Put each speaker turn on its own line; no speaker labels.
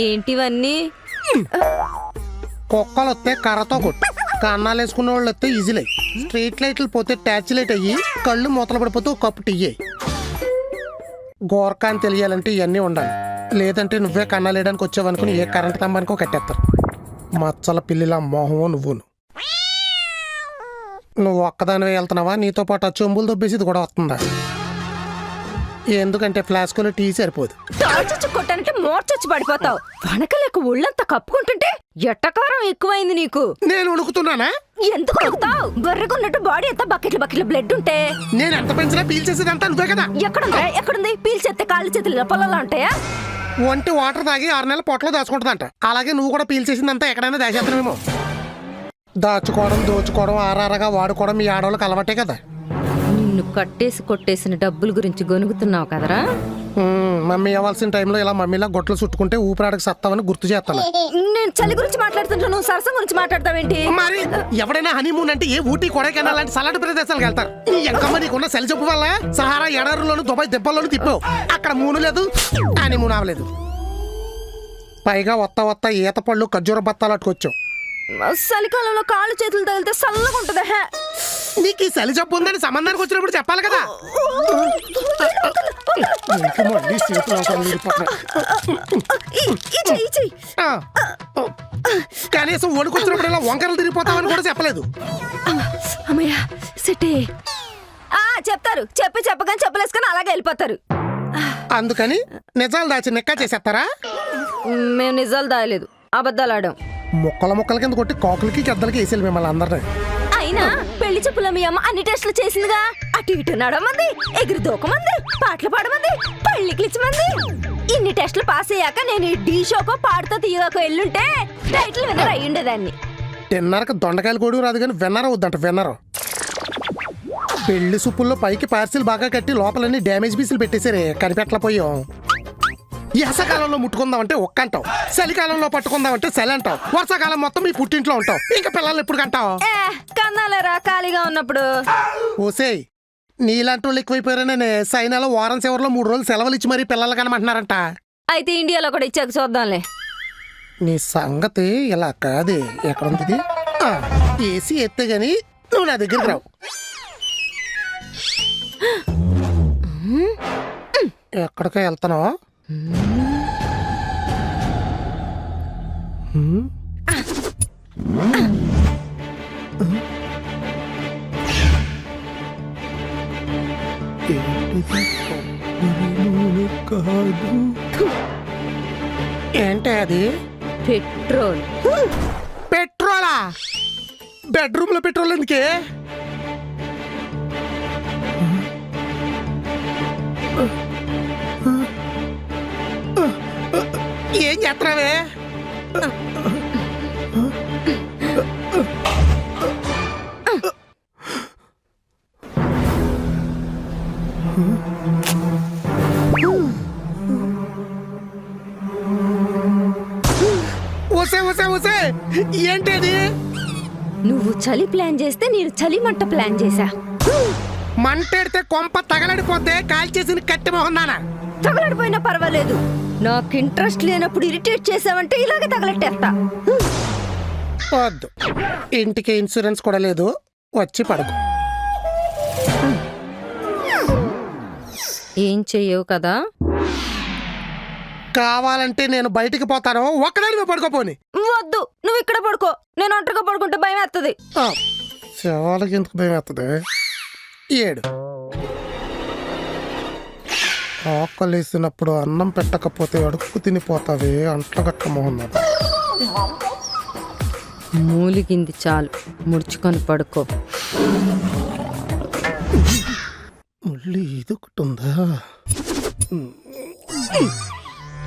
ఏంటివన్నీ?
కుక్కలు వస్తే కర్రతో కొట్టు, కన్నాలు వేసుకున్న వాళ్ళు వస్తే ఈజీలై, స్ట్రీట్ లైట్లు పోతే ట్యాచ్ లైట్ అయ్యి, కళ్ళు మూతలు పడిపోతే ఒక కప్పు టీ అయ్యి. గోర్ఖా అని తెలియాలంటే ఇవన్నీ ఉండాలి, లేదంటే నువ్వే కన్నాలు వేయడానికి వచ్చావనుకుని ఏ కరెంట్ స్తంభానికో కట్టేస్తారు. మచ్చల పిల్లిలా మొహమో నువ్వు ఒక్కదానివే వెళ్తున్నావా? నీతో పాటు ఆ చెంబులు దొబ్బేసి ఇది కూడా వస్తుందా? ఎందుకంటే ఫ్లాస్కోలో టీ సరిపోదు.
తాల్చొచ్చి కొట్టానంటే మోర్చొచ్చి పడిపోతావు. వనకలేక ఒళ్ళంతా కప్పుకుంటుంటే ఎట్టకారం ఎక్కువైంది నీకు.
నేను ఉణుకుతున్నానా?
ఎందుకు కొడతావు? బర్రెగున్నట్టు బాడీ అంతా బకెట్ల బ్లడ్ ఉంటే
నేను ఎంత పెంచినా పీల్చేసేదంతా నువ్వే కదా.
ఎక్కడుంది? పీల్చేస్తే కాళ్ళు చేతులు పొలాలు ఉంటాయా?
ఒంటి వాటర్ తాగి 6 నెలల పొట్టలో దాచుకుంటుందంట. అలాగే నువ్వు కూడా పీల్చేసిందంతా ఎక్కడైనా దాచేస్తున్నామేమో. దాచుకోవడం, దోచుకోవడం, ఆరారగా వాడుకోవడం మీ ఆడవాళ్ళకి అలవాటే కదా.
నిన్ను కట్టేసి కొట్టేసిన డబ్బుల గురించి గొనుగుతున్నావు కదరా.
మమ్మీ అవ్వాల్సిన టైంలో ఇలా మమ్మీలా గొట్లు చుట్టుకుంటే ఊపిరాడకి సత్తావని గుర్తు చేస్తాను.
నేను చలి గురించి మాట్లాడుతుంటా, నువ్వు సరసం గురించి మాట్లాడతావేంటి?
మరి ఎవడైనా హనీమూన్ అంటే ఏ ఊటీ కొడైకెనాల్ లాంటి సలాంటి ప్రదేశాలకు వెళ్తారు. నీ ఎంకమ్మ నీకున్న సెల్ చెప్పు వల్ల సహారా ఎడారులోను దుబాయ్ దెబ్బల్లోను తిప్పావు. అక్కడ మూను లేదు, హనీమూన్ అవ్వలేదు. పైగా వత్త ఈత పళ్ళు ఖర్జూర బత్తాలు అట్టుకొచ్చావు.
చలికాలంలో కాళ్ళు చేతులు తగిలితే చల్లగా ఉంటదా?
నీకు ఈ చలి జబ్బు ఉందని సంబంధానికి వచ్చినప్పుడు చెప్పాలి కదా. కనీసం వణుకొచ్చినప్పుడు ఇలా వంకరలు తిరిగిపోతావని కూడా చెప్పలేదు.
అమ్మయ్యా సిటీ చెప్తారు, చెప్పగానే చెప్పలేసుకొని అలాగే వెళ్ళిపోతారు.
అందుకని నిజాలు దాచి నెక్కా చేసేస్తారా?
మేము నిజాలు దాయలేదు, అబద్ధాలు ఆడాం.
ముక్కల కింద కొట్టి కాకులకి గద్దలకి వేసేది మిమ్మల్ని అందరినీ.
అయినా పెళ్లి చెప్పుల మీ అమ్మ అన్ని టెస్టులు చేసిందిగా. అటు ఇటు నడమంది, ఎగిరి దూకమంది, పాటలు పాడమంది, పళ్ళికిలిచ్చమంది. ఇన్ని టెస్టులు పాస్ అయ్యాక నేను ఢీ షోకో పాడుతో తీయకో ఎల్లుంటే టైటిల్ విన్నర్ అయి ఉండేదాన్ని.
తిన్నరకు దొండకాయలు కొడుకు రాదు కానీ విన్నర్ అవుద్దంట. విన్నర్ పెళ్లి సుప్పుల్లో పైకి పార్సిల్ బాగా కట్టి లోపలన్నీ డ్యామేజ్ పీసులు పెట్టేశారే, కనిపెట్టలేకపోయాం. ఎండాకాలంలో ముట్టుకుందామంటే ఒక్క అంటావు, చలికాలంలో పట్టుకుందామంటే చలి అంటావు, వర్షాకాలం మొత్తం మీ పుట్టింట్లో ఉంటావు. ఇంకా పిల్లల్ని ఎప్పుడు కంటావు?
కన్నాలేరా ఖాళీగా ఉన్నప్పుడు.
ఓసేయ్, నీలాంటి వాళ్ళు ఎక్కువైపోయారనే చైనాలో వారం చివరిలో 3 రోజులు సెలవులు ఇచ్చి మరీ పిల్లలు కనమంటున్నారంట.
అయితే ఇండియాలో కూడా ఇచ్చాక చూద్దాంలే.
నీ సంగతి ఇలా కాదే. ఎక్కడుంది? ఏసీ ఎత్తే గాని నువ్వు నా దగ్గరికి రావు. ఎక్కడికి వెళ్తున్నావు? ఏంటి అది?
పెట్రోల్.
పెట్రోలా? బెడ్రూమ్ లో పెట్రోల్ ఎందుకే? ఏం చేస్తున్నావే? ఏంటి అది?
నువ్వు చలి ప్లాన్ చేస్తే నేను చలి మంట ప్లాన్ చేశా.
మంటెడితే కొంప తగలడిపోతే కాల్చేసిన కట్టె మొహన్నానా?
తగలడిపోయినా పర్వాలేదు, నాకు ఇంట్రెస్ట్ లేనప్పుడు ఇరిటేట్ చేసావంటే ఇలాగే తగలెట్టేస్తా.
వద్దు, ఇంటికి ఇన్సూరెన్స్ కూడా లేదు, వచ్చి పడుకో.
ఏం చెయ్యవు కదా?
కావాలంటే నేను బయటికి పోతాను, ఒక్కదాని పడుకోపోని.
వద్దు, నువ్వు ఇక్కడ పడుకో, నేను ఒంటరిగా పడుకుంటే భయం వేస్తుంది.
శవాలకి ఎందుకు భయం వేస్తుంది? 7 ఆకలేసినప్పుడు అన్నం పెట్టకపోతే అడుక్కు తినిపోతావే, అంట్ల గట్ట మొహం.
మూలిగింది చాలు, ముడుచుకొని పడుకో.
మళ్ళీ ఇది ఒకటి ఉందా?